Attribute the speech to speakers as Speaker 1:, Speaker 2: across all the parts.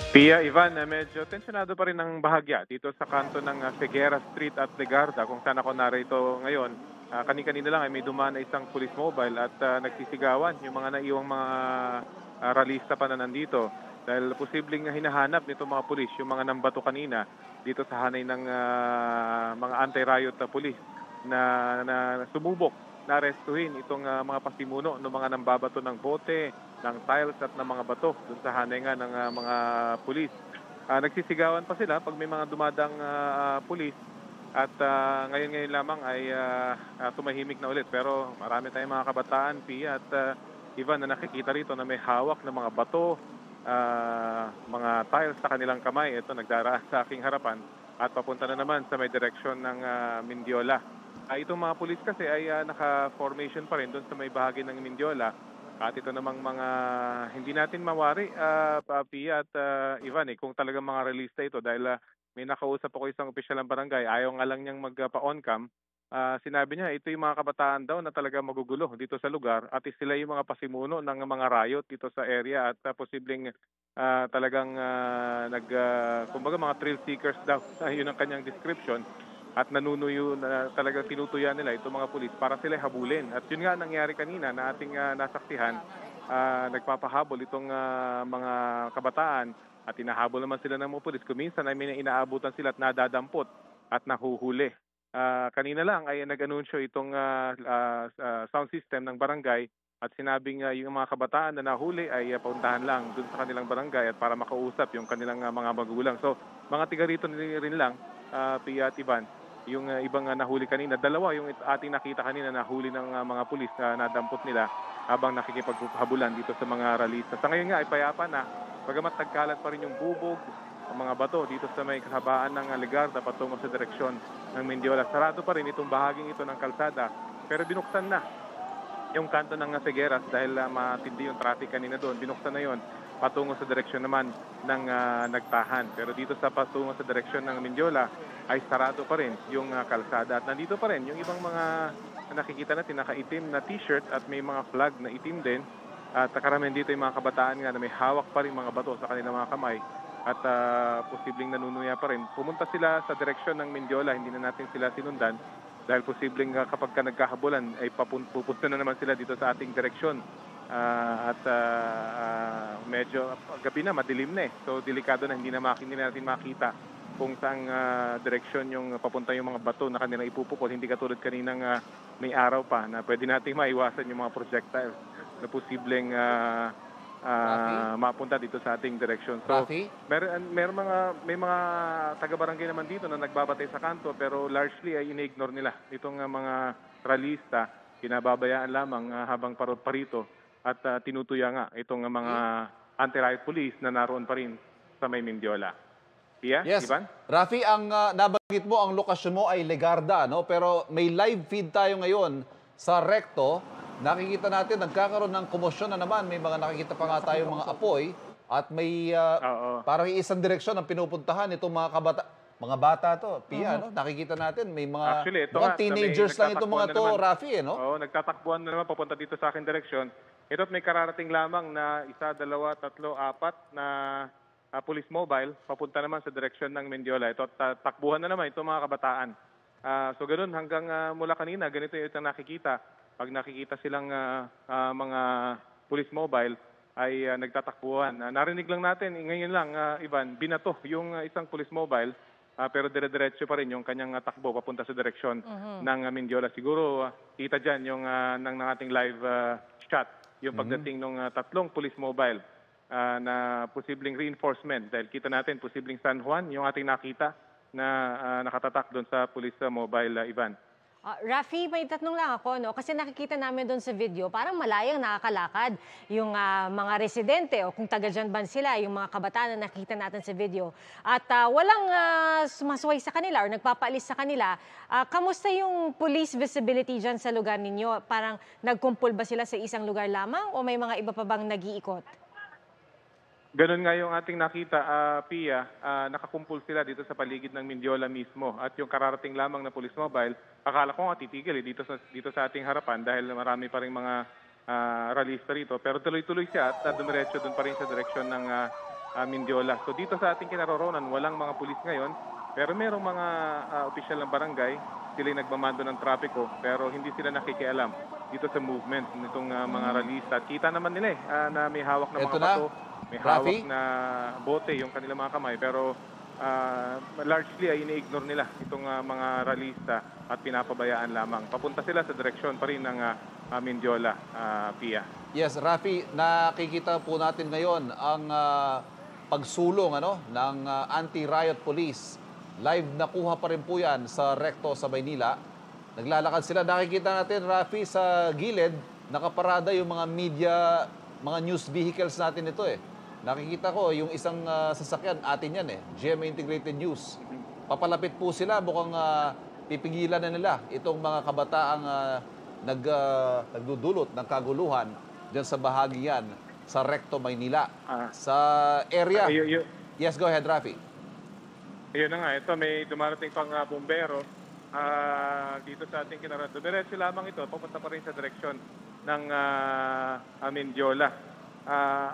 Speaker 1: Pia, Ivan, medyo tensyonado pa rin ang bahagya dito sa kanto ng Figueras Street at Legarda kung saan ako narito ngayon. Kani-kanina lang ay may dumaan na isang police mobile at nagsisigawan yung mga naiwang mga ralista pa na nandito. Dahil posibleng hinahanap nito mga pulis yung mga nambato kanina dito sa hanay ng mga anti-riot police na sumubok na arestuhin itong mga pasimuno ng mga nambabato ng bote, ng tiles at ng mga bato dun sa hanay nga ng mga pulis. Nagsisigawan pa sila pag may mga dumadang pulis at ngayon lamang ay tumahimik na ulit. Pero marami tayong mga kabataan, Pia at Ivan, na nakikita rito na may hawak ng mga bato, mga tiles sa kanilang kamay. Ito, nagdaraan sa aking harapan at papunta na naman sa may direksyon ng Mindiola. Itong mga pulis kasi ay naka-formation pa rin doon sa may bahagi ng Mindiola. At ito namang mga hindi natin mawari, Pia at Ivan, kung talagang mga realista ito dahil may nakausap ako isang opisyal ng barangay, ayaw nga lang niyang magpa-on cam. Sinabi niya, ito yung mga kabataan daw na talaga magugulo dito sa lugar at sila yung mga pasimuno ng mga riot dito sa area at posibleng talagang kumbaga mga thrill seekers daw. Yun ang kanyang description. At nanunuyo na talagang tinutuyan nila itong mga pulis para sila habulin. At yun nga nangyari kanina na ating nasaksihan, nagpapahabol itong mga kabataan at inahabol naman sila ng mga pulis. Kuminsan ay may inaabutan sila at nadadampot at nahuhuli. Kanina lang ay nag-anunsyo itong sound system ng barangay at sinabing yung mga kabataan na nahuli ay puntahan lang dun sa kanilang barangay at para makausap yung kanilang mga magulang. So mga tiga rito rin lang, Pia at Ivan, yung ibang nahuli kanina, dalawa yung ating nakita kanina nahuli ng mga pulis na nadampot nila habang nakikipaghabulan dito sa mga ralista. Sa ngayon nga ay payapa na, bagamat nagkalat pa rin yung bubog, ang mga bato dito sa may kahabaan ng Legarda patungo sa direksyon ng Mindiola. Sarado pa rin itong bahaging ito ng kalsada, pero binuksan na yung kanto ng Figueras dahil matindi yung traffic kanina doon. Binuksan na yon patungo sa direksyon naman ng Nagtahan. Pero dito sa patungo sa direksyon ng Mindiola ay sarado pa rin yung kalsada. At nandito pa rin yung ibang mga nakikita natin nakaitim na t-shirt at may mga flag na itim din. At karamihan dito yung mga kabataan nga na may hawak pa rin mga bato sa kanilang mga kamay at posibleng nanunuya pa rin. Pumunta sila sa direksyon ng Mindiola, hindi na natin sila sinundan dahil posibleng kapag nagkahabulan ay pupunta na naman sila dito sa ating direksyon. Medyo gabi na, madilim na So delikado na, hindi na natin makita kung saang direksyon yung papunta yung mga bato na kanilang ipupukol. Hindi katulad kaninang may araw pa na pwede nating maiwasan yung mga projectiles na posibleng mapunta dito sa ating direksyon. So may mga taga-barangay naman dito na nagbabatay sa kanto pero largely ay ine-ignore nila itong mga ralista. Pinababayaan lamang habang parito at tinutuya nga itong mga anti-riot police na naroon pa rin sa may Mindiola. Pia,
Speaker 2: Yes.
Speaker 1: Ivan?
Speaker 2: Rafi, ang nabanggit mo, ang lokasyon mo ay Legarda, no? Pero may live feed tayo ngayon sa Recto. Nakikita natin, nagkakaroon ng komosyon na naman. May mga nakikita pa nga tayo mga apoy. At may parang isang direksyon ang pinupuntahan itong mga bata to. Pia, no? Nakikita natin, may mga
Speaker 1: Actually, ito
Speaker 2: mga
Speaker 1: nga,
Speaker 2: teenagers lang itong mga to, Rafi, no?
Speaker 1: Oo, nagtatakbuhan na naman papunta dito sa aking direksyon. Ito't may kararating lamang na 1, 2, 3, 4 na police mobile papunta naman sa direksyon ng Mindiola. Ito, takbuhan na naman itong mga kabataan. So ganun, hanggang mula kanina, ganito yung nakikita. Pag nakikita silang mga police mobile, ay nagtatakbuhan. Narinig lang natin, ngayon lang, Ivan, binato yung isang police mobile, pero dire-diretso pa rin yung kanyang takbo papunta sa direksyon ng Mindiola. Siguro, kita dyan yung ng ating live shot, yung pagdating ng 3 police mobile na posibleng reinforcement. Dahil kita natin, posibleng San Juan, yung ating nakita na nakatatak doon sa police mobile, Ivan.
Speaker 3: Rafi, may tatanong lang ako, no? Kasi nakikita namin doon sa video, parang malayang nakakalakad yung mga residente o kung taga dyan ban sila, yung mga kabataan na nakikita natin sa video. At walang sumasway sa kanila or nagpapaalis sa kanila. Kamusta yung police visibility dyan sa lugar ninyo? Parang nagkumpul ba sila sa isang lugar lamang o may mga iba pa bang nag-iikot?
Speaker 1: Ganun nga yung ating nakita, Pia, nakakumpul sila dito sa paligid ng Mindiola mismo. At yung kararating lamang na police mobile, akala ko nga titigil dito sa ating harapan dahil marami pa rin mga ralista rito. Pero tuloy-tuloy siya at dumiretso doon pa rin sa direksyon ng Mindiola. So dito sa ating kinaroroonan, walang mga pulis ngayon, pero merong mga opisyal ng barangay. Sila nagmamando ng trapiko, pero hindi sila nakikialam dito sa movement nitong mga ralista. At kita naman nila na may hawak na
Speaker 2: Ito
Speaker 1: mga
Speaker 2: na,
Speaker 1: bato, may
Speaker 2: Rafi?
Speaker 1: hawak na bote yung kanilang mga kamay, pero largely ay ini-ignore nila itong mga ralista at pinapabayaan lamang. Papunta sila sa direksyon pa rin ng Mindiola, Pia.
Speaker 2: Yes, Rafi, nakikita po natin ngayon ang pagsulong ng anti-riot police. Live nakuha pa rin po yan sa Recto sa Maynila. Naglalakad sila. Nakikita natin, Rafi, sa gilid, nakaparada yung mga media, mga news vehicles natin ito eh. Nakikita ko yung isang sasakyan, atin yan eh, GMA Integrated News. Papalapit po sila, mukhang pipigilan na nila itong mga kabataang nagdudulot ng kaguluhan dyan sa bahagi yan sa Recto, Maynila. Sa area. Yes, go ahead, Rafi.
Speaker 1: Ayun na nga, ito may dumarating pang bumbero dito sa ating kinarado. Diretso lamang ito, pupunta pa rin sa direksyon ng Mindiola.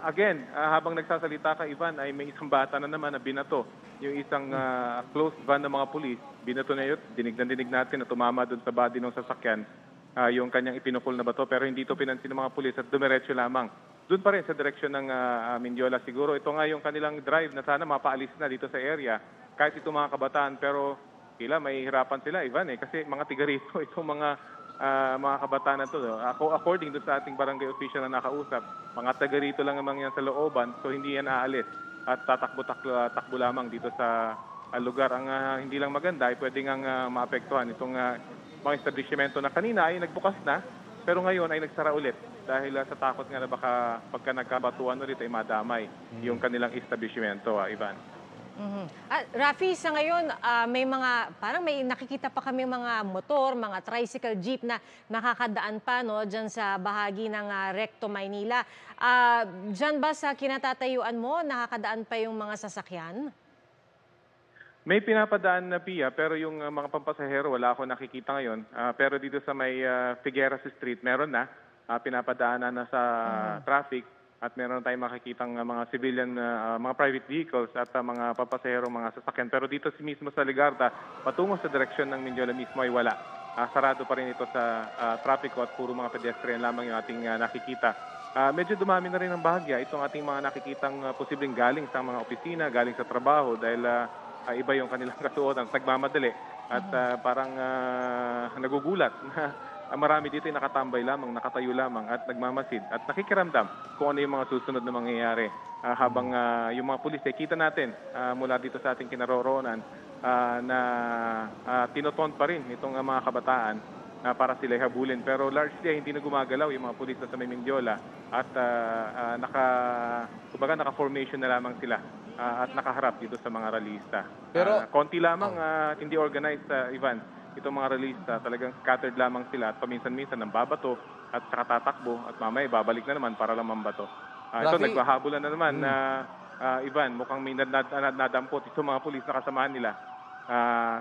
Speaker 1: Again, habang nagsasalita ka, Ivan, ay may isang bata na naman na binato. Yung isang closed van ng mga pulis, binato na yun, dinig natin na tumama doon sa body ng sasakyan yung kanyang ipinukol na bato, pero hindi ito pinansin ng mga pulis at dumiretso lamang. Doon pa rin sa direksyon ng Mindiola. Siguro ito nga yung kanilang drive na sana mapaalis na dito sa area kahit itong mga kabataan, pero kila may hirapan sila, Ivan, kasi mga tiga rito itong mga kabataan na ito. According doon sa ating barangay official na nakausap, mga taga rito lang naman yan sa looban, so hindi yan aalis at tatakbo lamang dito sa lugar. Ang hindi lang maganda ay pwede nga maapektuhan itong mga establishmento na kanina ay nagbukas na, pero ngayon ay nagsara ulit dahil sa takot nga na baka pagka nagkabatuan ulit ay madamay yung kanilang establishmento, Ivan.
Speaker 3: Rafi, sa ngayon, parang may nakikita pa kami mga motor, mga tricycle, jeep na nakakadaan pa dyan sa bahagi ng Recto, Maynila. Dyan ba sa kinatatayuan mo, nakakadaan pa yung mga sasakyan?
Speaker 1: May pinapadaan na, Pia, pero yung mga pampasahero wala ako nakikita ngayon. Pero dito sa may Figueras Street, meron na. Pinapadaanan na sa traffic. At meron tayong makikitang mga civilian, mga private vehicles at mga papasahero, mga sasakyan. Pero dito mismo sa Legarda, patungo sa direksyon ng Mindiola mismo ay wala. Sarado pa rin ito sa trapiko at puro mga pedestrian lamang yung ating nakikita. Medyo dumami na rin ng bahagya itong ating mga nakikitang posibleng galing sa mga opisina, galing sa trabaho dahil iba yung kanilang kasuotan, nagmamadali at parang nagugulat na marami dito ay nakatambay lamang, nakatayo lamang at nagmamasid at nakikiramdam kung ano yung mga susunod na mangyayari habang yung mga pulis ay kita natin mula dito sa ating kinaroroonan na tinoton pa rin itong mga kabataan para sila habulin. Pero largely hindi na gumagalaw yung mga pulis sa may Mindiola at naka-formation na lamang sila at nakaharap dito sa mga ralista. Pero konti lamang hindi organized, Ivan. Itong mga ralista, talagang scattered lamang sila at paminsan-minsan ng babato at saka tatakbo at mamaya babalik na naman para lang mambato. Ito, nagbahabulan na naman na Ivan, mukhang may nadampot itong mga pulis na kasamahan nila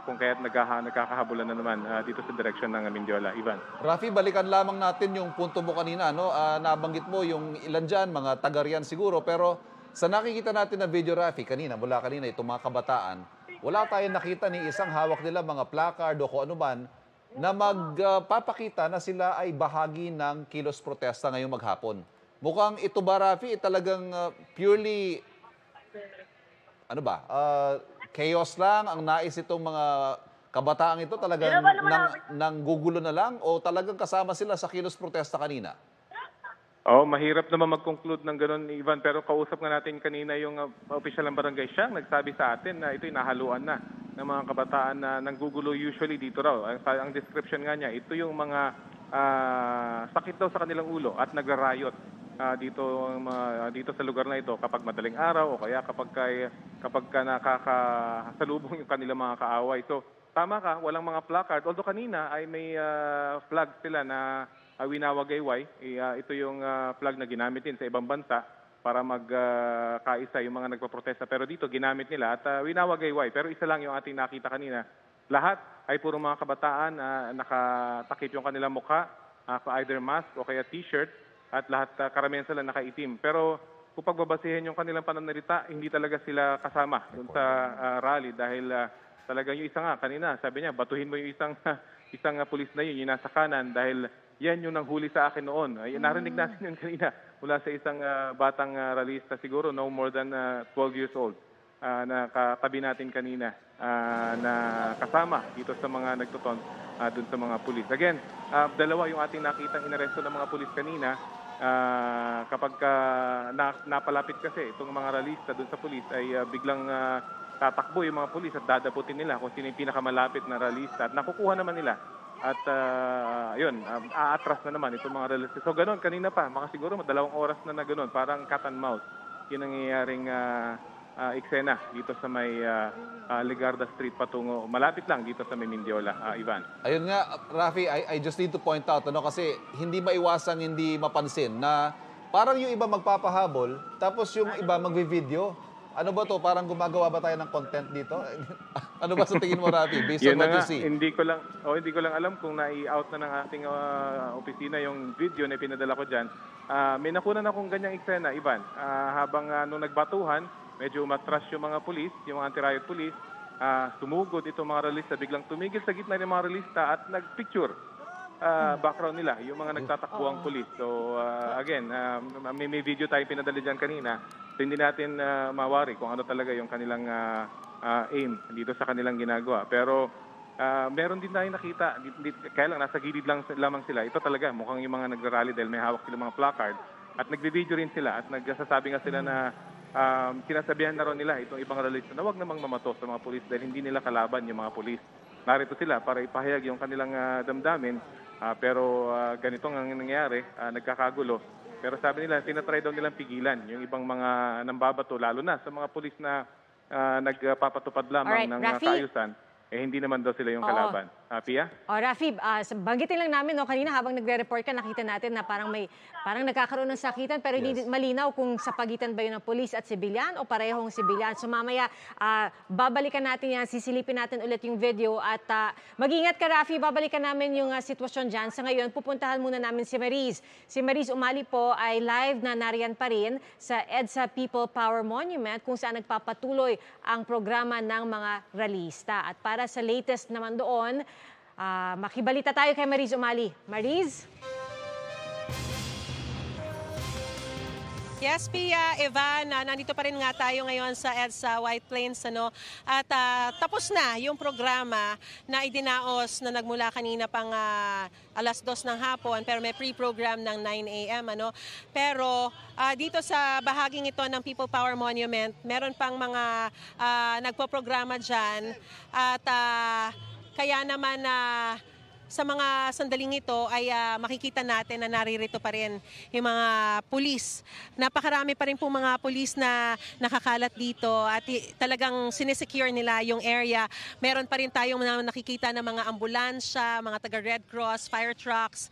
Speaker 1: kung kaya't nagkakahabulan na naman dito sa direksyon ng Mindiola. Ivan.
Speaker 2: Rafi, balikan lamang natin yung punto mo kanina. Nabanggit mo yung ilan dyan, mga taga-riyan siguro, pero sa nakikita natin na video, Rafi, mula kanina, itong mga kabataan, wala tayong nakita ni isang hawak nila mga placard o kung ano man na magpapakita na sila ay bahagi ng kilos protesta ngayong maghapon. Mukhang ito ba, Rafi, talagang purely, chaos lang ang nais itong mga kabataang ito, talagang nanggugulo na lang o talagang kasama sila sa kilos protesta kanina?
Speaker 1: Mahirap naman mag-conclude ng gano'n, Ivan. Pero kausap nga natin kanina yung official ng barangay siya, nagsabi sa atin na ito'y nahaluan na ng mga kabataan na nanggugulo usually dito raw. Ang description nga niya, ito yung mga sakit daw sa kanilang ulo at nagra-riot dito sa lugar na ito kapag madaling araw o kaya kapag nakakasalubong yung kanilang mga kaaway. So, tama ka, walang mga placard. Although kanina ay may flag sila na winawagayway. Ito yung flag na ginamit din sa ibang bansa para magkaisa yung mga nagpaprotesta. Pero dito, ginamit nila at winawagayway. Pero isa lang yung ating nakita kanina. Lahat ay puro mga kabataan na nakatakip yung kanilang mukha, either mask o kaya t-shirt. at lahat karamihan sila nakaitim. Pero kung pagbabasihin yung kanilang pananalita, hindi talaga sila kasama doon sa rally dahil talagang yung isa nga kanina, sabi niya, batuhin mo yung isang pulis na yun, yung nasa kanan dahil yan yung nanghuli sa akin noon. Ay, narinig natin yun kanina mula sa isang batang rallyista, siguro no more than 12 years old, na katabi natin kanina, na kasama dito sa mga nagtuton dun sa mga pulis. Again, dalawa yung ating nakitang inaresto ng mga pulis kanina. Kapag napalapit kasi itong mga rallyista dun sa pulis ay biglang tatakbo yung mga pulis at dadaputin nila kung sino yung pinakamalapit na rallyista at nakukuha naman nila. At aatras na naman itong mga rallyista. So ganoon, kanina pa, siguro 2 oras na ganoon, parang cat and mouse. Yung nangyayaring eksena dito sa may Legarda Street patungo, malapit lang dito sa may Mendiola, Ivan.
Speaker 2: Ayun nga, Rafi, I just need to point out, kasi hindi maiwasang hindi mapansin na parang yung iba magpapahabol, tapos yung iba magvi-video. Ano ba to? Parang gumagawa ba tayo ng content dito? Ano ba sa tingin mo, Rafi? Based on what you see?
Speaker 1: Hindi ko lang alam kung nai-out na ng ating opisina yung video na pinadala ko dyan. May nakunan akong ganyang eksena, Ivan. Habang nung nagbatuhan, medyo umatras yung mga pulis, yung mga anti-riot police, sumugod itong mga realista, biglang tumigil sa gitna ng mga realista at nagpicture background nila, yung mga nagtatakbuhang pulis. So again, may video tayong pinadala dyan kanina, so hindi natin mawari kung ano talaga yung kanilang aim dito sa kanilang ginagawa. Pero meron din tayong nakita, kaya lang nasa gilid lamang sila. Ito talaga, mukhang yung mga nagrarally dahil may hawak silang mga placard at nagbe-video rin sila at nagsasabi nga sila na sinasabihan na rin nila itong ibang realista na huwag namang mamato sa mga pulis dahil hindi nila kalaban yung mga pulis. Narito sila para ipahayag yung kanilang damdamin, pero ganito ang nangyayari, nagkakagulo. Pero sabi nila, tinatry daw nilang pigilan yung ibang mga nambabato, lalo na sa mga pulis na nagpapatupad lamang ng kaayusan. Hindi naman daw sila yung kalaban. Pia?
Speaker 3: Rafi, banggitin lang namin, kanina habang nagre-report ka, nakita natin na parang nagkakaroon ng sakitan, pero hindi malinaw kung sa pagitan ba yun ng pulis at sibilyan o parehong sibilyan. So mamaya, babalikan natin yan, sisilipin natin ulit yung video at mag-ingat ka, Rafi, babalikan namin yung sitwasyon dyan. Sa ngayon, pupuntahan muna namin si Mariz. Si Mariz Umali po ay live na nariyan pa rin sa EDSA People Power Monument kung saan nagpapatuloy ang programa ng mga rallyista. At para sa latest naman doon, makibalita tayo kay Mariz Umali. Mariz?
Speaker 4: Yes, Pia, Evan, nandito pa rin nga tayo ngayon sa EDSA White Plains, at tapos na yung programa na idinaos na nagmula kanina pang 2:00 ng hapon, pero may pre-program ng 9 a.m. Pero dito sa bahaging ito ng People Power Monument, meron pang mga nagpo-programa dyan at kaya naman sa mga sandaling ito ay makikita natin na naririto pa rin yung mga pulis. Napakarami pa rin po mga pulis na nakakalat dito at talagang sinesecure nila yung area. Meron pa rin tayong nakikita ng mga ambulansya, mga taga Red Cross, fire trucks,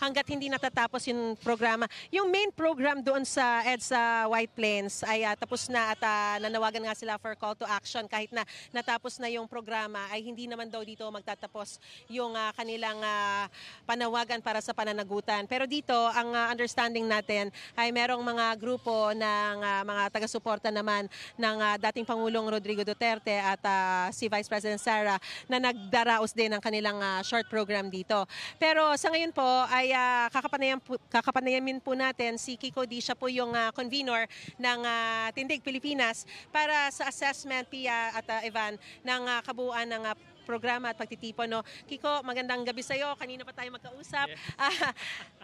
Speaker 4: hanggat hindi natatapos yung programa. Yung main program doon sa EDSA White Plains ay tapos na at nanawagan nga sila for call to action. Kahit na natapos na yung programa ay hindi naman daw dito magtatapos yung kanilang panawagan para sa pananagutan. Pero dito, ang understanding natin ay merong mga grupo ng mga taga-suporta naman ng dating Pangulong Rodrigo Duterte at si Vice President Sara na nagdaraos din ng kanilang short program dito. Pero sa ngayon po ay kakapanayamin po natin si Kiko Di, siya po yung convener ng Tindig Pilipinas para sa assessment, Pia at Evan, ng kabuuan ng programa at pagtitipon. Kiko, magandang gabi sa iyo. Kanina pa tayo magkausap.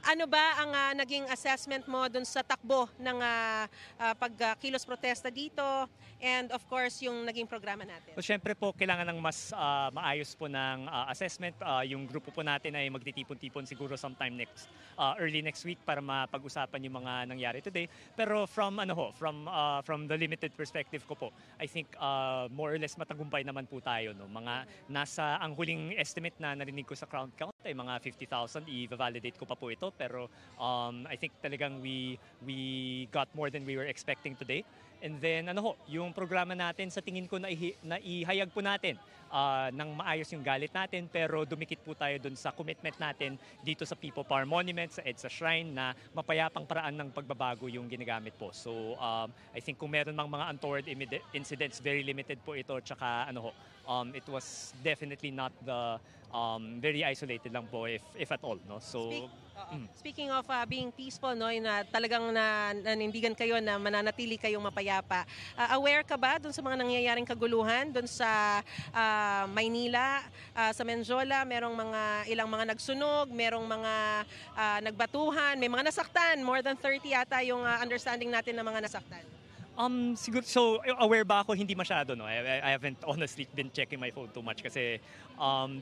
Speaker 4: Ano ba ang naging assessment mo dun sa takbo ng pagkilos protesta dito? And of course, yung naging programa natin.
Speaker 5: So, syempre po, kailangan ng mas maayos po ng assessment. Yung grupo po natin ay magtitipon-tipon siguro sometime early next week para mapag-usapan yung mga nangyari today. Pero from the limited perspective ko po, I think more or less matagumpay naman po tayo. Mga nasa ang huling estimate na narinig ko sa crowd count ay mga 50,000. I-validate ko pa po ito. Pero I think talagang we got more than we were expecting today. And then yung programa natin sa tingin ko na ihayag po natin nang maayos yung galit natin, pero dumikit po tayo dun sa commitment natin dito sa People Power Monument, sa EDSA Shrine, na mapayapang paraan ng pagbabago yung ginagamit po. So I think kung meron mang mga untoward incidents, very limited po ito. Tsaka it was definitely not the very isolated lang po if at all, no? So
Speaker 4: Speaking of being peaceful, no, na talagang nanindigan kayo na mananatili kayong mapayapa. Aware ka ba dun sa mga nangyayaring kaguluhan dun sa Maynila, sa Menjola, merong ilang mga nagsunog, merong mga nagbatuhan, may mga nasaktan, more than 30 yata yung understanding natin ng mga nasaktan.
Speaker 5: Siguro, so aware ba ako? Hindi masyado, no? I haven't honestly been checking my phone too much kasi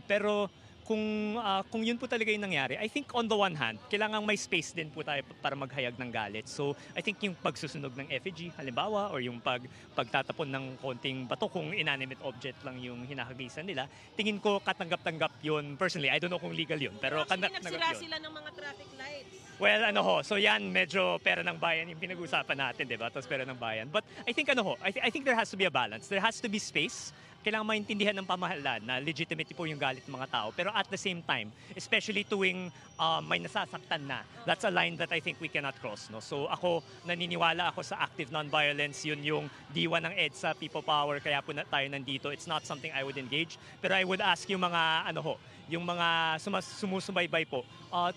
Speaker 5: pero kung yun po talaga yung nangyari, I think on the one hand, kailangan may space din po tayo para maghayag ng galit. So I think yung pagsusunog ng effigy, halimbawa, or yung pagtatapon ng konting bato kung inanimate object lang yung hinahagisan nila, tingin ko katanggap-tanggap yun. Personally, I don't know kung legal yun, pero
Speaker 4: nagsira
Speaker 5: katanggap yun.
Speaker 4: sila ng mga traffic lights.
Speaker 5: Well, so yan, medyo pera ng bayan yung pinag-usapan natin, di ba? Tapos pera ng bayan. But I think I think there has to be a balance. There has to be space. Kailangan maintindihan ng pamahalaan na legitimate po yung galit ng mga tao. Pero at the same time, especially tuwing may nasasaktan na, that's a line that I think we cannot cross. No? So ako, naniniwala ako sa active nonviolence. Yun yung diwa ng EDSA, People Power, kaya po tayo nandito. It's not something I would engage. Pero I would ask yung mga, yung mga sumusubaybay po,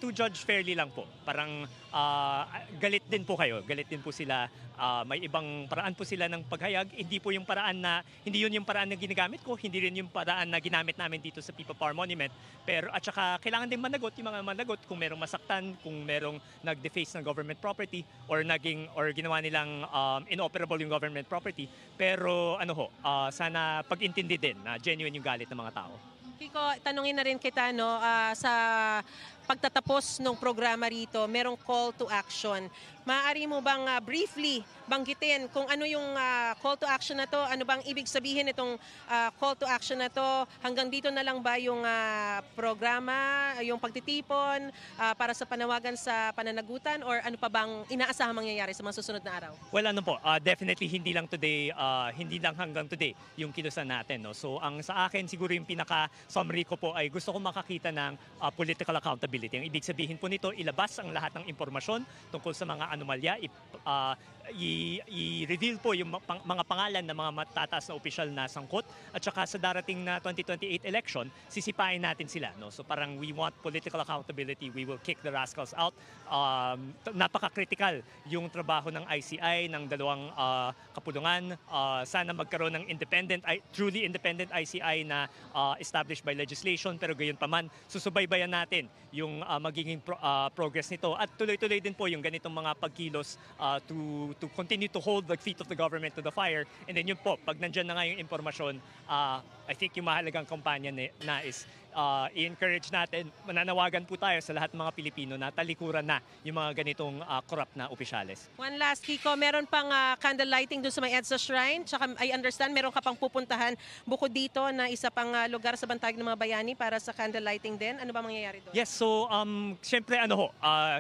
Speaker 5: to judge fairly lang po. Parang galit din po kayo. Galit din po sila. May ibang paraan po sila ng paghayag. Hindi yun yung paraan na ginagamit ko. Hindi rin yung paraan na ginamit namin dito sa People Power Monument. Pero at saka kailangan din managot yung mga managot kung merong masaktan, kung merong nag-deface ng government property or ginawa nilang inoperable yung government property. Pero sana pag-intindi din na genuine yung galit ng mga tao.
Speaker 4: Kiko, tanungin na rin kita, sa pagtatapos ng programa rito, merong call to action. Maaari mo bang briefly banggitin kung ano yung call to action na to? Ano bang ibig sabihin itong call to action na to? Hanggang dito na lang ba yung programa, yung pagtitipon para sa panawagan sa pananagutan? Or ano pa bang inaasahang mangyayari sa mga susunod na araw?
Speaker 5: Well, definitely hindi lang hanggang today yung kilusan natin. No? So ang sa akin siguro yung pinaka-summary ko po ay gusto ko makakita ng political accountability. Ang ibig sabihin po nito, ilabas ang lahat ng impormasyon tungkol sa mga anomalya, i-reveal po yung mga pangalan ng mga matataas na opisyal na sangkot, at saka sa darating na 2028 election, sisipain natin sila. No? So parang we want political accountability, we will kick the rascals out. Napaka-critical yung trabaho ng ICI, ng dalawang kapulungan. Sana magkaroon ng truly independent ICI na established by legislation, pero gayon pa man, susubaybayan natin yung magiging progress nito. At tuloy-tuloy din po yung ganitong mga pagkilos to continue to hold the feet of the government to the fire. And then yun po, pag nandyan na nga yung impormasyon, I think yung mahalagang kampanya na is i-encourage natin, mananawagan po tayo sa lahat ng mga Pilipino na talikuran na yung mga ganitong corrupt na opisyales.
Speaker 4: One last, Kiko, meron pang candle lighting doon sa may EDSA Shrine. Tsaka I understand meron ka pang pupuntahan bukod dito na isa pang lugar sa Bantayog ng mga Bayani para sa candle lighting din. Ano ba mangyayari doon?
Speaker 5: Yes, so syempre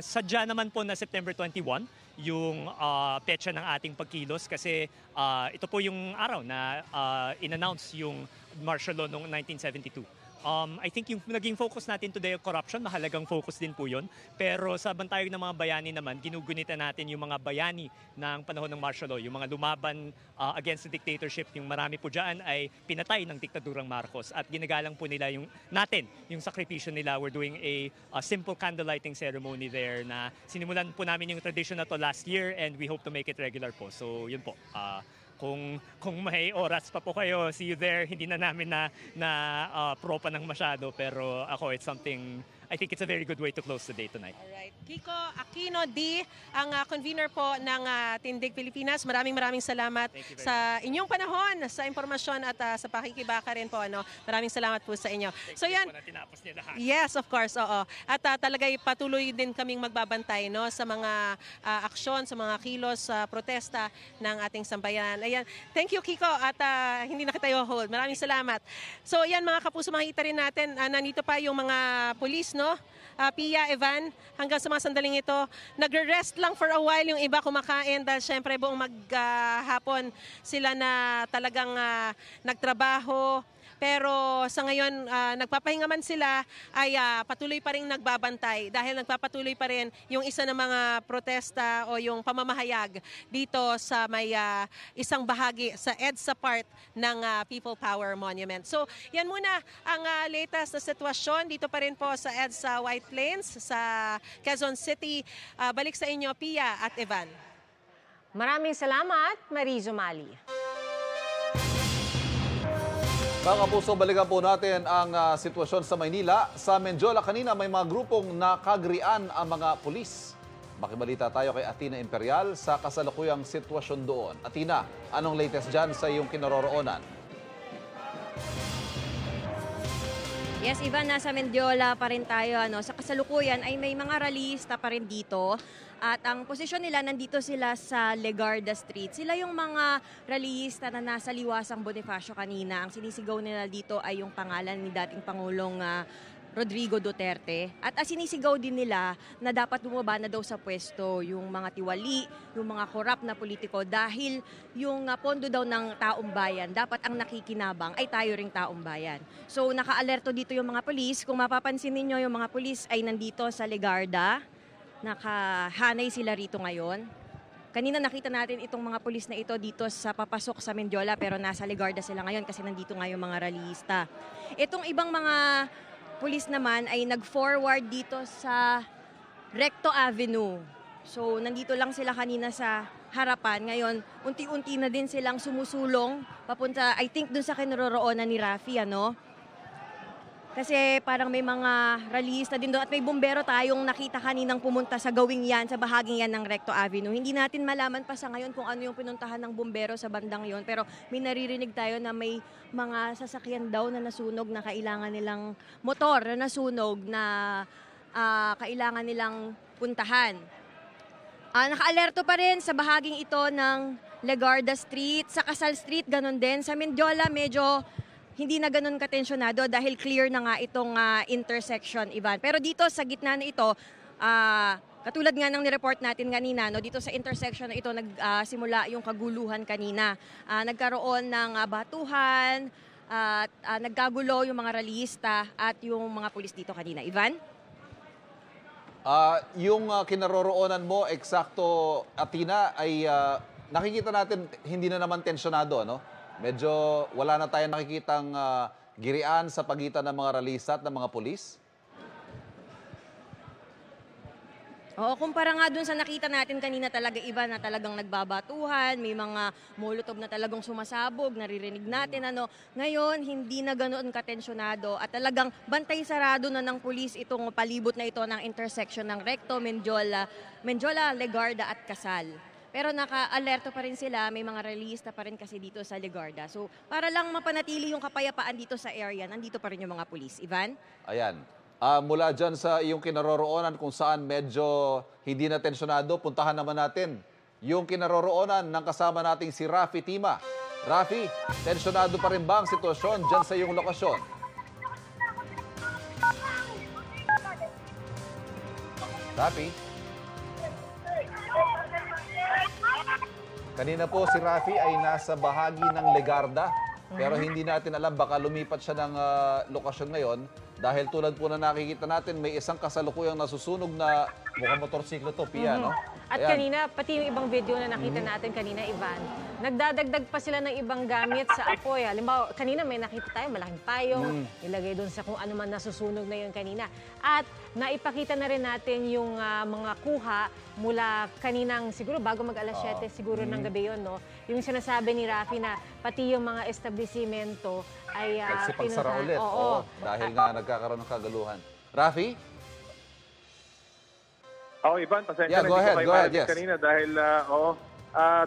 Speaker 5: sadya naman po na September 21 yung petsa ng ating pagkilos kasi ito po yung araw na in-announce yung martial law noong 1972. I think yung naging focus natin today of corruption, mahalagang focus din po yun. Pero sa Bantayog ng mga Bayani naman, ginugunita natin yung mga bayani ng panahon ng martial law, yung mga lumaban against the dictatorship, yung marami po dyan ay pinatay ng diktadurang Marcos at ginagalang po nila yung sakripisyo nila. We're doing a simple candle lighting ceremony there na sinimulan po namin yung tradition na to last year and we hope to make it regular po. So yun po. Kung may oras pa po kayo, see you there. Hindi na namin na propa ng masyado, pero it's something, I think it's a very good way to close the day tonight.
Speaker 4: Alright. Kiko Aquino D, ang convener po ng Tindig Pilipinas. Maraming salamat sa inyong panahon, sa impormasyon at sa pakikibaka rin po. Maraming salamat po sa inyo. So yan. Yes, of course. Oo. At talagay patuloy din kaming magbabantay sa mga aksyon, sa mga kilos, sa protesta ng ating sambayanan. Ayan. Thank you, Kiko. At hindi na kita hold. Maraming salamat. So yan mga kapuso, makikita rin natin, nandito pa yung mga pulis no? Pia, Evan, hanggang sa mga sandaling ito, nagre-rest lang for a while yung iba kumakain dahil syempre buong maghapon sila na talagang nagtrabaho. Pero sa ngayon, nagpapahinga man sila ay patuloy pa rin nagbabantay dahil nagpapatuloy pa rin yung isa ng mga protesta o yung pamamahayag dito sa may isang bahagi sa EDSA part ng People Power Monument. So yan muna ang latest na sitwasyon dito pa rin po sa EDSA White Plains sa Quezon City. Balik sa inyo, Pia at Evan.
Speaker 3: Maraming salamat, Marizo Mali.
Speaker 2: Mga kapuso, balikan po natin ang sitwasyon sa Maynila. Sa Mendiola kanina may mga grupong nakagrian ang mga pulis. Makibalita tayo kay Atina Imperial sa kasalukuyang sitwasyon doon. Atina, anong latest dyan sa iyong kinaroroonan?
Speaker 6: Yes, Ivan, nasa Mendiola pa rin tayo. Sa kasalukuyan ay may mga rallyista pa rin dito. At ang posisyon nila, nandito sila sa Legarda Street. Sila yung mga rallyista na nasa Liwasang Bonifacio kanina. Ang sinisigaw nila dito ay yung pangalan ni dating Pangulong Rodrigo Duterte. At sinisigaw din nila na dapat bumaba na daw sa pwesto yung mga tiwali, yung mga korap na politiko dahil yung pondo daw ng taong bayan, dapat ang nakikinabang ay tayo ring taong bayan. So naka-alerto dito yung mga pulis. Kung mapapansin ninyo, yung mga pulis ay nandito sa Legarda. Nakahanay sila rito ngayon. Kanina nakita natin itong mga pulis na ito dito sa papasok sa Mendiola pero nasa Legarda sila ngayon kasi nandito nga yung mga rallyista. Itong ibang mga pulis naman ay nag-forward dito sa Recto Avenue. So nandito lang sila kanina sa harapan. Ngayon, unti-unti na din silang sumusulong papunta, I think, dun sa kinaroroonan ni Rafi, Kasi parang may mga rallyista din doon at may bumbero tayong nakita kaninang pumunta sa gawing yan, sa bahaging yan ng Recto Avenue. Hindi natin malaman pa sa ngayon kung ano yung pinuntahan ng bumbero sa bandang yon, pero may naririnig tayo na may mga sasakyan daw na nasunog na kailangan nilang motor na nasunog na kailangan nilang puntahan. Naka-alerto pa rin sa bahaging ito ng Legarda Street, sa Casal Street, ganun din. Sa Mendiola, medyo hindi na ganun katensyonado dahil clear na nga itong intersection, Ivan. Pero dito sa gitna na ito, katulad nga ng nireport natin kanina, dito sa intersection na ito nagsimula yung kaguluhan kanina. Nagkaroon ng batuhan, at nagkagulo yung mga rallyista at yung mga pulis dito kanina. Ivan?
Speaker 2: Yung kinaroroonan mo, eksakto, Atina, ay nakikita natin hindi na naman tensyonado, Medyo wala na tayong nakikitang girian sa pagitan ng mga rallyista at ng mga pulis?
Speaker 6: Oo, kumpara nga dun sa nakita natin kanina talaga, iba na talagang nagbabatuhan, may mga molotov na talagang sumasabog, naririnig natin. Ngayon, hindi na ganoon katensyonado at talagang bantay sarado na ng pulis itong palibot na ito ng intersection ng Recto, Mendiola, Legarda at Casal. Pero naka-alerto pa rin sila, may mga rallyista pa rin kasi dito sa Legarda. So para lang mapanatili yung kapayapaan dito sa area, nandito pa rin yung mga pulis. Ivan?
Speaker 2: Ayan. Mula dyan sa iyong kinaroroonan kung saan medyo hindi na tensyonado, puntahan naman natin yung kinaroroonan ng kasama nating si Rafi Tima. Rafi, tensyonado pa rin ba ang sitwasyon dyan sa iyong lokasyon? Rafi? Kanina po si Rafi ay nasa bahagi ng Legarda, pero hindi natin alam, baka lumipat siya ng lokasyon ngayon dahil tulad po na nakikita natin, may isang kasalukuyang nasusunog na mukhang motorsiklo to, Pia,
Speaker 3: At
Speaker 2: Ayan.
Speaker 3: kanina, pati yung ibang video na nakita natin kanina, Ivan, nagdadagdag pa sila ng ibang gamit sa apoy. Halimbawa, kanina may nakita tayo, malaking payong, ilagay doon sa kung ano man nasusunog na yun kanina. At naipakita na rin natin yung mga kuha mula kaninang, siguro bago mag-alas 7, siguro ng gabi yun, Yung sinasabi ni Rafi na pati yung mga establishmento ay
Speaker 2: Nagsipagsara ulit.
Speaker 3: Oo.
Speaker 2: Dahil nga nagkakaroon ng kagaluhan. Rafi?
Speaker 1: Ivan,
Speaker 2: Yeah,
Speaker 1: pasensya na
Speaker 2: go
Speaker 1: hindi
Speaker 2: ahead,
Speaker 1: ko kayo
Speaker 2: go ahead,
Speaker 1: marinig
Speaker 2: yes.
Speaker 1: kanina dahil,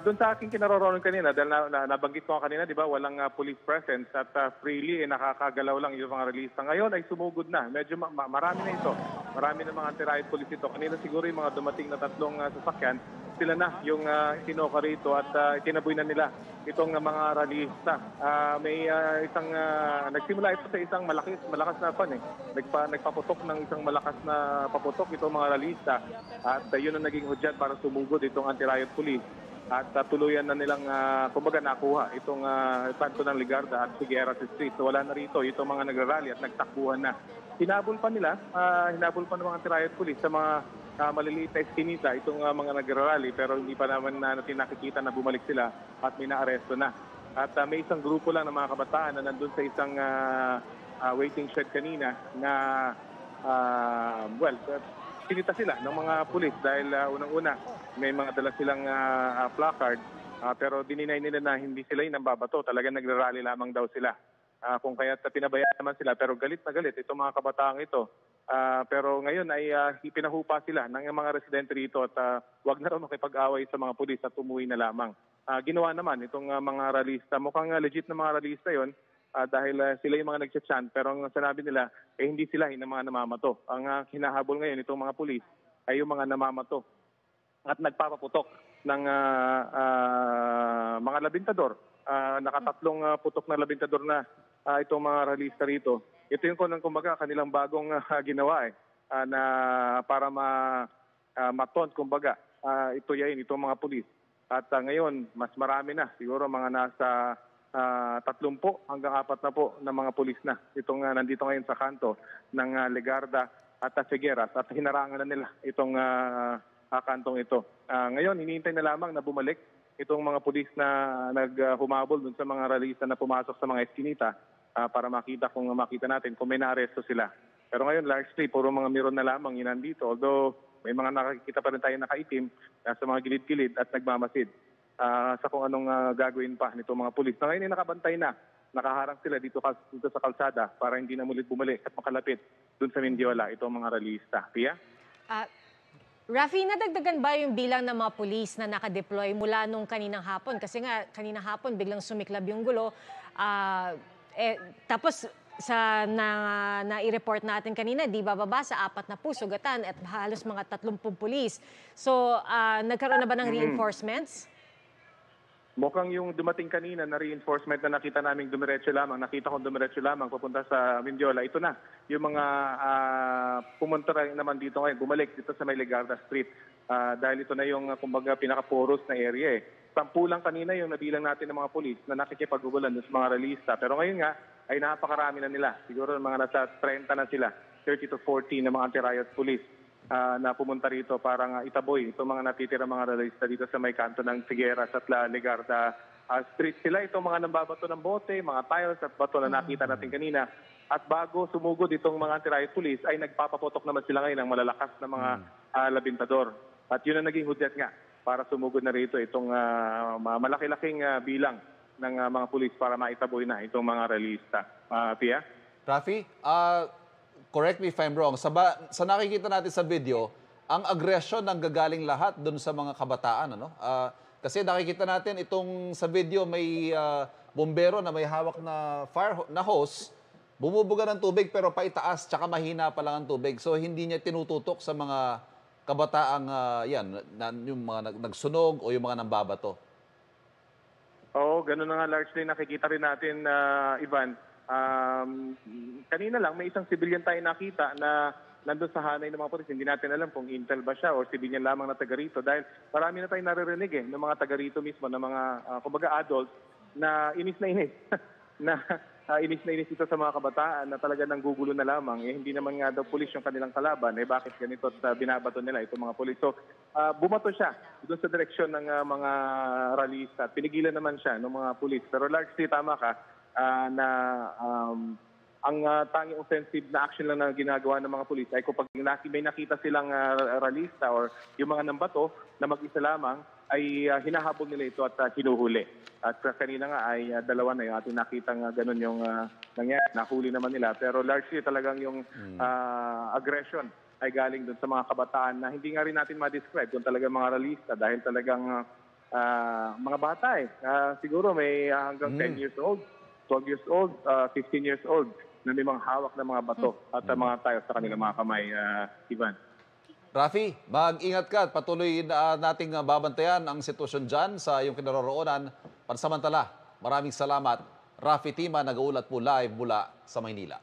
Speaker 1: doon sa aking kinaroroonan kanina, dahil nabanggit ko kanina, di ba, walang police presence at freely nakakagalaw lang yung mga release. Ngayon ay sumugod na. Medyo marami na ito. Marami na mga anti-riot police ito. Kanina siguro yung mga dumating na tatlong sasakyan sila na yung sinoka rito at itinaboy na nila itong mga rallyista. May isang nagsimula ito sa isang malakas na nagpaputok ng isang malakas na paputok itong mga rallyista at yun ang naging hudyat para sumugod itong anti-riot police at tuluyan na nilang kumbaga nakuha itong kanto ng Legarda at Figueras Street. So, wala na rito itong mga nagrarally at nagtakbuhan na. Hinabol pa ng mga anti-riot police sa mga maliliit na eskinita itong mga nagrarally pero hindi pa naman natin nakikita na bumalik sila at may naaresto na. At may isang grupo lang ng mga kabataan na nandun sa isang waiting shed kanina na sinita sila ng mga pulis dahil unang-una may mga dala silang placard pero dininay nila na hindi sila yung nambabato. Talagang nagrarally lamang daw sila. Kung kaya pinabayaan naman sila pero galit na galit itong mga kabataang ito. Pero ngayon ay pinahupa sila ng mga residente rito at wag na raw makipag-away sa mga pulis at umuwi na lamang. Ginawa naman itong mga rallyista. Mukhang legit na mga rallyista yon dahil sila yung mga nagchat-chant pero ang sinabi nila hindi sila yung mga namamato. Ang hinahabol ngayon itong mga pulis ay yung mga namamato at nagpapaputok ng mga labintador. Nakatatlong putok na labintador na itong mga rallyista rito. Ito yung kumbaga kanilang bagong ginawa na para mataunt kumbaga itong mga pulis. At ngayon mas marami na siguro mga nasa 30 hanggang 40 na mga pulis na itong nandito ngayon sa kanto ng Legarda at Figueras at hinarangan na nila itong kantong ito. Ngayon hinihintay na lamang na bumalik itong mga pulis na naghumabol dun sa mga rallyista na pumasok sa mga eskinita para makita natin kung may naaresto sila. Pero ngayon largely puro mga miron na lamang yun nandito. Although may mga nakikita pa rin tayo nakaitim sa mga gilid-gilid at nagmamasid sa kung anong gagawin pa nitong mga pulis. Na ngayon ay nakabantay na. Nakaharang sila dito sa kalsada para hindi na mulit bumalik at makalapit dun sa Mendiola itong mga rallyista. Pia?
Speaker 3: Rafi, nadagdagan ba yung bilang ng mga pulis na nakadeploy mula nung kaninang hapon? Kasi nga, kaninang hapon biglang sumiklab yung gulo. Tapos na-i-report natin kanina, di bababa sa 4 na sugatan at halos mga 30 pulis. So, nagkaroon na ba ng reinforcements?
Speaker 1: Mukhang yung dumating kanina na reinforcement na nakita naming nakita kong dumiretso lamang papunta sa Mendiola, ito na. Yung mga pumunta naman dito ngayon, bumalik dito sa may Legarda Street. Dahil ito na yung kumbaga pinaka-porous na area 10 lang kanina yung nabilang natin ng mga pulis na nakikipag-ugulan sa mga rallyista. Pero ngayon nga ay napakarami na nila. Siguro mga nasa 30 na sila, 30 to 40 na mga anti-riot police na pumunta rito para itaboy itong mga natitira mga rallyista dito sa may kanto ng Figueras at Legarda Street. Sila itong mga nambabato ng bote, mga tiles at bato na nakita natin kanina. At bago sumugod itong mga anti-riot police ay nagpapaputok naman sila ngayon ng malalakas na mga labintador. At yun ang naging hudyat nga para sumugod na rito itong malaki-laking bilang ng mga pulis para maitaboy na itong mga rallyista. Pia?
Speaker 2: Rafi, correct me if I'm wrong. Sa nakikita natin sa video, ang agresyon ang gagaling lahat dun sa mga kabataan. Ano? Kasi nakikita natin itong sa video may bombero na may hawak na hose, bumubuga ng tubig pero paitaas tsaka mahina pa lang ang tubig. So hindi niya tinututok sa mga kabataang yung mga nagsunog o yung mga nambabato.
Speaker 1: Oo, ganun na nga largely nakikita rin natin, Ivan. Kanina lang may isang civilian tayo nakita na nandun sa hanay ng mga pulis. Hindi natin alam kung intel ba siya o civilian lamang na taga rito dahil marami na tayong naririnig ng mga taga rito mismo, ng mga kumbaga adults na inis na inis ito sa mga kabataan na talaga nanggugulo na lamang. Hindi naman nga daw pulis yung kanilang kalaban. Bakit ganito at binabato nila itong mga pulis? So, bumato siya doon sa direksyon ng mga rallyista. Pinigilan naman siya ng mga pulis. Pero largely tama ka na ang tanging offensive na action lang na ginagawa ng mga pulis ay kapag may nakita silang rallyista or yung mga nambato na mag-isa lamang, ay hinahabol nila ito at hinuhuli. At kanina nga ay 2 na yung ating nakitang ganun yung nangyari. Nahuli naman nila. Pero largely talagang yung aggression ay galing dun sa mga kabataan na hindi nga rin natin ma-describe kung talagang mga rallyista dahil talagang mga bata siguro may hanggang 10 years old, 12 years old, 15 years old na may mga hawak na mga bato at mga tayo sa kanilang mga kamay, Ivan.
Speaker 2: Rafi, mag-ingat ka at patuloy na nating babantayan ang sitwasyon dyan sa iyong kinaroroonan. Pansamantala, maraming salamat. Rafi Tima, nag-uulat po live mula sa Maynila.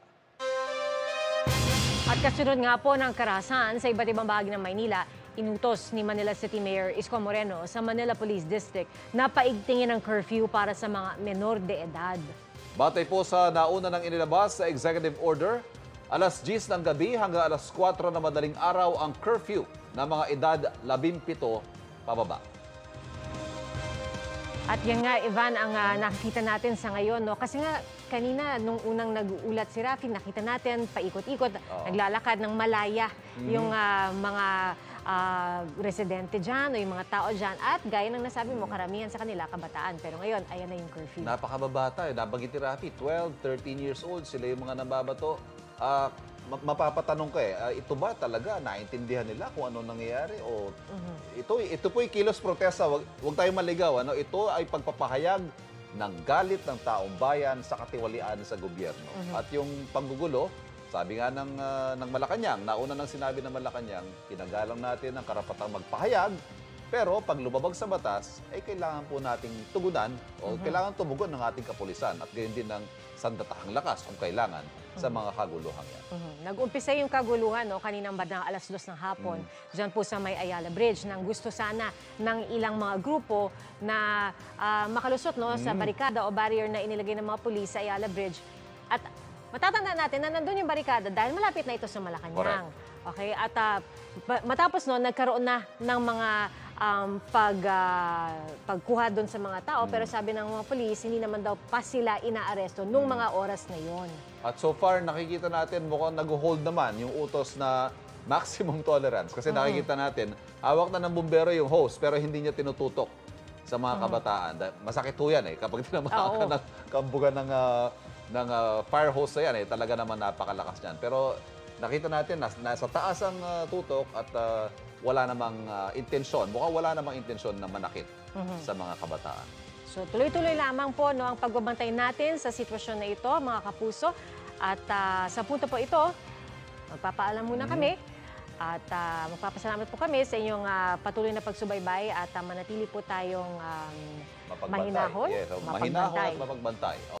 Speaker 3: At kasunod nga po ng karahasan sa iba't ibang bahagi ng Maynila, inutos ni Manila City Mayor Isko Moreno sa Manila Police District na paigtingin ang curfew para sa mga menor de edad.
Speaker 2: Batay po sa nauna ng inilabas sa executive order, alas 10 ng gabi hanggang alas 4 na madaling araw ang curfew ng mga edad 17 pababa.
Speaker 3: At yan nga, Ivan, ang nakikita natin sa ngayon. No? Kasi nga, kanina, nung unang nag-uulat si Rafi, nakita natin, paikot-ikot, naglalakad ng malaya yung mga residente dyan o yung mga tao dyan. At gaya ng nasabi mo, karamihan sa kanila, kabataan. Pero ngayon, ayan na yung curfew.
Speaker 2: Napakababata. Nabanggit ni Rafi, 12, 13 years old, sila yung mga nababato. Mapapatanong ka ito ba talaga naintindihan nila kung ano nangyayari o ito po yung kilos protesta, wag tayong maligaw, ito ay pagpapahayag ng galit ng taong bayan sa katiwalian sa gobyerno. At yung panggugulo, sabi nga ng Malacanang, nauna nang sinabi ng Malacanang, kinagalang natin ang karapatang magpahayag, pero pag lumabag sa batas, ay kailangan po nating tugunan o kailangan tumugon ng ating kapulisan at gayon din ng sandatahang lakas kung kailangan sa mga kaguluhan yan.
Speaker 3: Nag-umpisa yung kaguluhan kaninang bandang alas 2 ng hapon dyan po sa may Ayala Bridge nang gusto sana ng ilang mga grupo na makalusot sa barikada o barrier na inilagay ng mga pulis sa Ayala Bridge. At matatandaan natin na nandun yung barikada dahil malapit na ito sa Malacanang. Okay? At matapos nagkaroon na ng mga pagkuha doon sa mga tao. Pero sabi ng mga pulis, hindi naman daw pa sila inaaresto nung mga oras na yon.
Speaker 2: At so far, nakikita natin mukhang nag-hold naman yung utos na maximum tolerance. Kasi nakikita natin, hawak na ng bumbero yung hose pero hindi niya tinututok sa mga kabataan. Masakit ho yan kapag tinamaan ka ng kambugan ng fire hose na yan, talaga naman napakalakas yan. Pero nakita natin, nasa taas ang tutok at wala namang intensyon. Mukhang wala namang intensyon na manakit sa mga kabataan.
Speaker 3: So tuloy-tuloy lamang po ang pagbabantay natin sa sitwasyon na ito, mga kapuso. At sa punto po ito, magpapaalam muna kami. At magpapasalamat po kami sa inyong patuloy na pagsubaybay at manatili po tayong mahinahon,
Speaker 2: Mahinahon at mapagbantay.